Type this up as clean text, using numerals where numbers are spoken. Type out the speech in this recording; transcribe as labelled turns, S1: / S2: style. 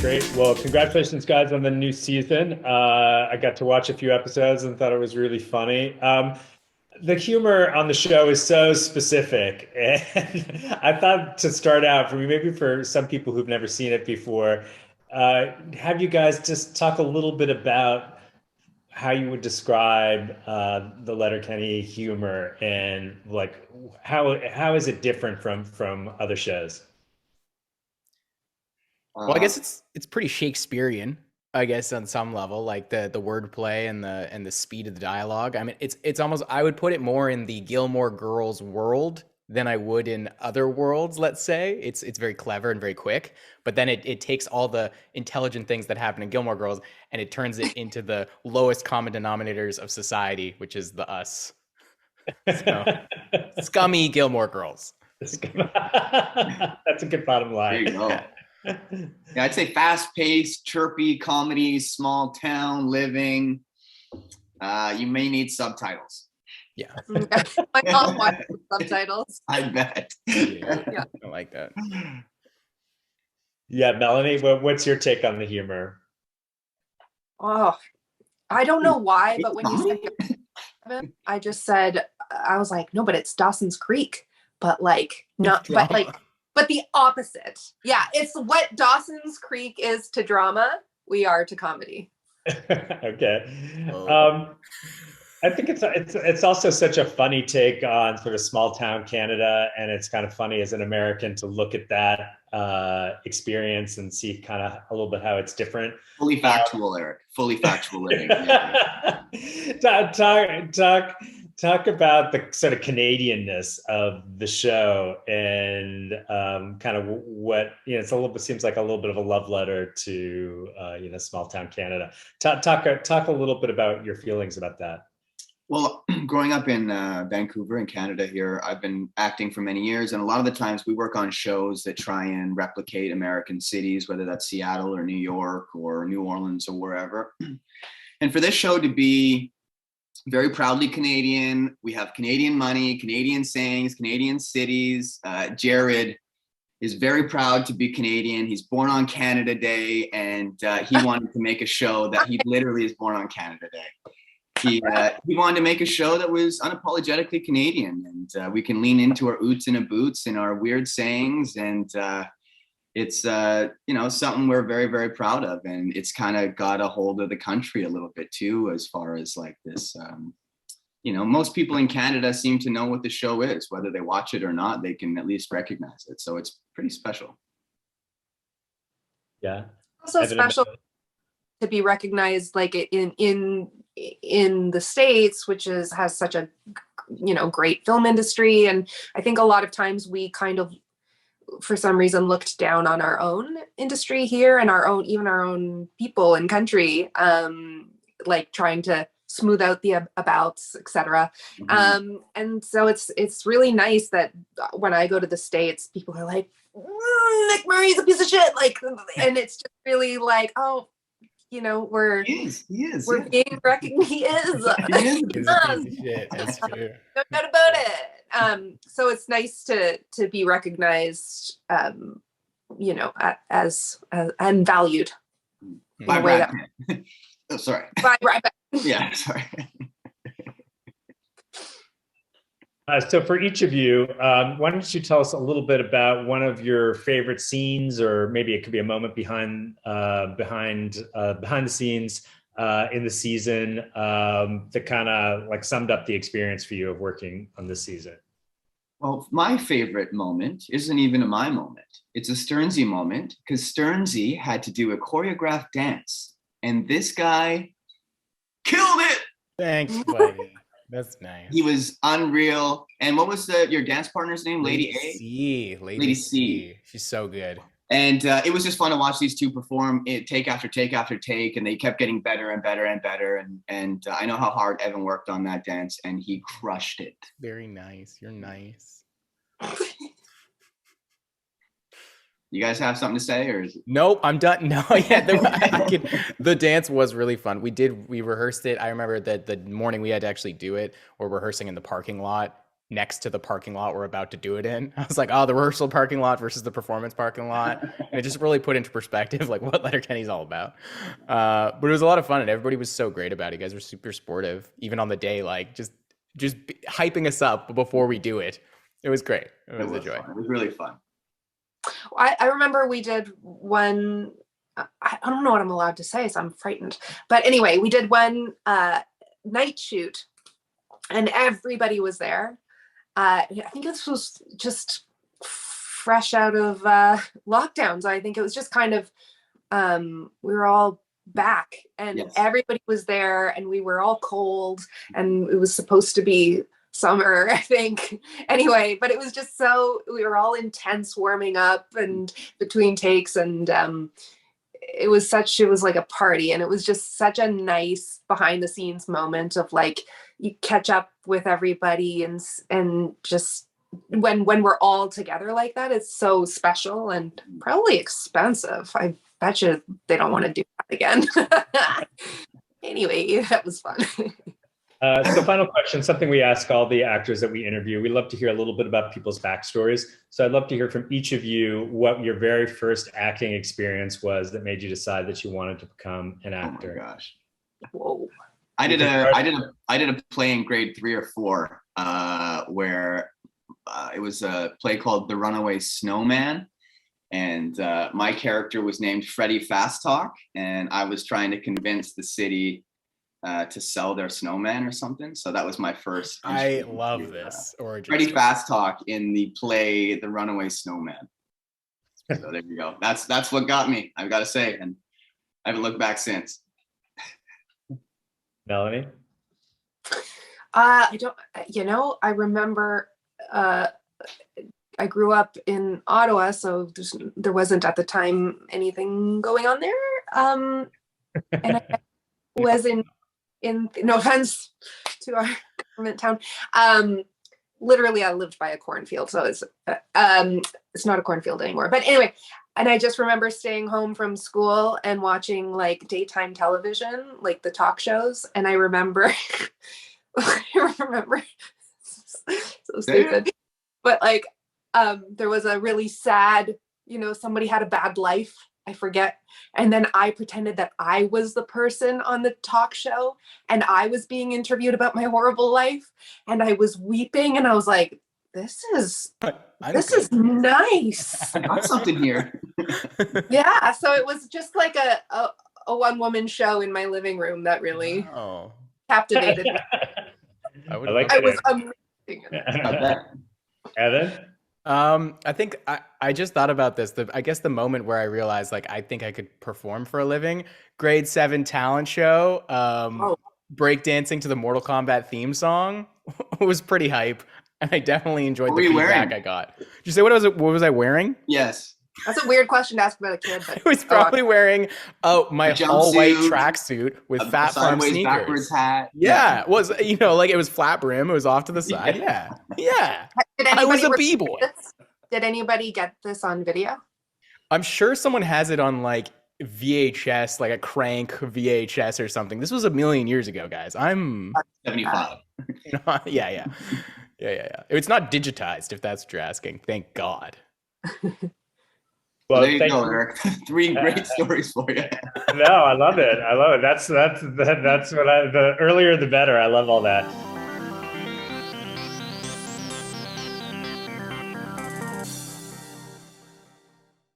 S1: Great. Well, congratulations, guys, on the new season. I got to watch a few episodes and thought it was really funny. The humor on the show is so specific. And I thought to start out, for me, maybe for some people who've never seen it before, have you guys just talk a little bit about how you would describe the Letterkenny humor and like how is it different from other shows?
S2: Well, I
S3: Uh,
S2: guess it's pretty Shakespearean, I guess, on some level, like the wordplay and the speed of the dialogue. I mean, it's almost I would put it more in the Gilmore Girls world than I would in other worlds, let's say. It's very clever and very quick, but then it takes all the intelligent things that happen in Gilmore Girls and it turns it into the lowest common denominators of society, which is the us. So scummy Gilmore Girls.
S1: That's a good bottom
S3: there
S1: line.
S3: you go. Yeah, I'd say fast-paced, chirpy comedy, small town living. You may need subtitles.
S2: Yeah.
S4: My mom watches subtitles.
S3: I bet.
S2: Yeah.
S4: Yeah.
S2: I like that.
S1: Yeah, Melanie, what's your take on the humor?
S4: Oh, I don't know why, but when you
S3: Comedy?
S4: said Kevin, I just said I was like, no, but it's Dawson's Creek, but like not, but like,
S2: Drama.
S4: but the opposite. Yeah, it's what Dawson's Creek is to drama, we are to comedy.
S1: Okay.
S2: Oh.
S1: I think it's also such a funny take on sort of small town Canada, and it's kind of funny as an American to look at that experience and see kind of a little bit how it's different.
S3: Fully factual, Eric. Fully factual living. Yeah.
S1: Talk about the sort of Canadianness of the show and kind of what it's a little bit seems like a little bit of a love letter to small town Canada. Talk a little bit about your feelings about that.
S3: Well, growing up in Vancouver in Canada here, I've been acting for many years. And a lot of the times we work on shows that try and replicate American cities, whether that's Seattle or New York or New Orleans or wherever. And for this show to be very proudly Canadian, we have Canadian money, Canadian sayings, Canadian cities. Jared is very proud to be Canadian. He's born on Canada Day, and he wanted to make a show that he literally is born on Canada Day. He wanted to make a show that was unapologetically Canadian, and we can lean into our oots and a boots and our weird sayings, and it's something we're very, very proud of, and it's kind of got a hold of the country a little bit too, as far as like this. Most people in Canada seem to know what the show is, whether they watch it or not. They can at least recognize it, so it's pretty special.
S1: Yeah.
S4: Also
S1: Evan and
S4: special to be recognized like in the States, which has such a great film industry. And I think a lot of times we kind of for some reason looked down on our own industry here and even our own people and country, like trying to smooth out the abouts, etc.
S3: Mhm.
S4: And so it's really nice that when I go to the States, people are like, Nick Murray's a piece of shit, like, and it's just really like, oh, we're
S3: He is,
S4: we're
S3: yeah.
S4: being recognized. He is.
S3: He is.
S2: It's a piece of shit. That's true.
S4: No doubt about it. So it's nice to be recognized, as and valued in
S3: By
S4: a way
S3: Brad
S4: that
S3: Pitt. Oh, sorry.
S4: right.
S3: Yeah, sorry.
S1: So for each of you, why don't you tell us a little bit about one of your favorite scenes, or maybe it could be a moment behind the scenes in the season that kind of like summed up the experience for you of working on this season.
S3: Well, my favorite moment isn't even a my moment. It's a Sternsey moment, because Sternsey had to do a choreographed dance, and this guy killed it.
S2: Thanks, buddy. That's nice.
S3: He was unreal. And what was your dance partner's name? Lady A?
S2: C.
S3: Lady C.
S2: She's so good.
S3: And it was just fun to watch these two perform it take after take after take, and they kept getting better and better and better. And I know how hard Evan worked on that dance, and he crushed it.
S2: Very nice. You're nice.
S3: You guys have something to say, or is it?
S2: Nope, I'm done. No, yeah, the dance was really fun. We rehearsed it. I remember that the morning we had to actually do it. We're rehearsing in the parking lot next to the parking lot we're about to do it in. I was like, oh, the rehearsal parking lot versus the performance parking lot. And it just really put into perspective like what Letterkenny's all about. But it was a lot of fun, and everybody was so great about it. You guys were super sportive, even on the day, like just hyping us up before we do it. It was great. It was a joy.
S3: Fun. It was really fun.
S4: I remember we did one, I don't know what I'm allowed to say, so I'm frightened. But anyway, we did one night shoot and everybody was there. I think this was just fresh out of lockdowns. I think it was just kind of, we were all back and
S3: Yes.
S4: Everybody was there and we were all cold and it was supposed to be summer, I think. Anyway, but it was just so, we were all intense warming up and between takes, and it was like a party, and it was just such a nice behind the scenes moment of like, you catch up with everybody and just when we're all together like that, it's so special and probably expensive. I bet you they don't want to do that again. Anyway, that was fun.
S1: So final question, something we ask all the actors that we interview. We love to hear a little bit about people's backstories. So I'd love to hear from each of you what your very first acting experience was that made you decide that you wanted to become an actor.
S3: Oh my gosh.
S4: Whoa.
S3: I did a play in grade 3 or 4 where it was a play called The Runaway Snowman. And my character was named Freddie Fast Talk. And I was trying to convince the city to sell their snowman or something. So that was my first.
S2: I love this origin.
S3: Freddie Fast Talk in the play The Runaway Snowman. So there you go. That's what got me, I've got to say. And I haven't looked back since.
S1: Melanie?
S4: I remember I grew up in Ottawa, so there wasn't at the time anything going on there. And I was in no offense to our government town. Literally I lived by a cornfield, so it's not a cornfield anymore. But anyway, and I just remember staying home from school and watching like daytime television, like the talk shows. And I remember, so stupid, but like, there was a really sad, somebody had a bad life, I forget. And then I pretended that I was the person on the talk show and I was being interviewed about my horrible life. And I was weeping and I was like, this is nice.
S3: I got something here.
S4: Yeah. So it was just like a one-woman show in my living room that really captivated me.
S1: I
S4: was amazing.
S1: Evan?
S2: I think I just thought about this. I guess the moment where I realized like I think I could perform for a living, grade 7 talent show, breakdancing to the Mortal Kombat theme song was pretty hype, and I definitely enjoyed the feedback I got. Did you say what was I wearing?
S3: Yes.
S4: That's a weird question to ask about a kid. But
S2: I was probably wearing my all-white tracksuit with Fat Farm sneakers.
S3: Backwards hat.
S2: Yeah, it was like it was flat brim. It was off to the side. Yeah. I was a b-boy.
S4: Did anybody get this on video?
S2: I'm sure someone has it on like VHS, like a crank VHS or something. This was a million years ago, guys. I'm
S3: 75.
S2: Yeah. It's not digitized, if that's what you're asking. Thank God.
S3: Well, there you go, Eric. 3 great stories for you.
S1: No, I love it. That's what the earlier the better. I love all that.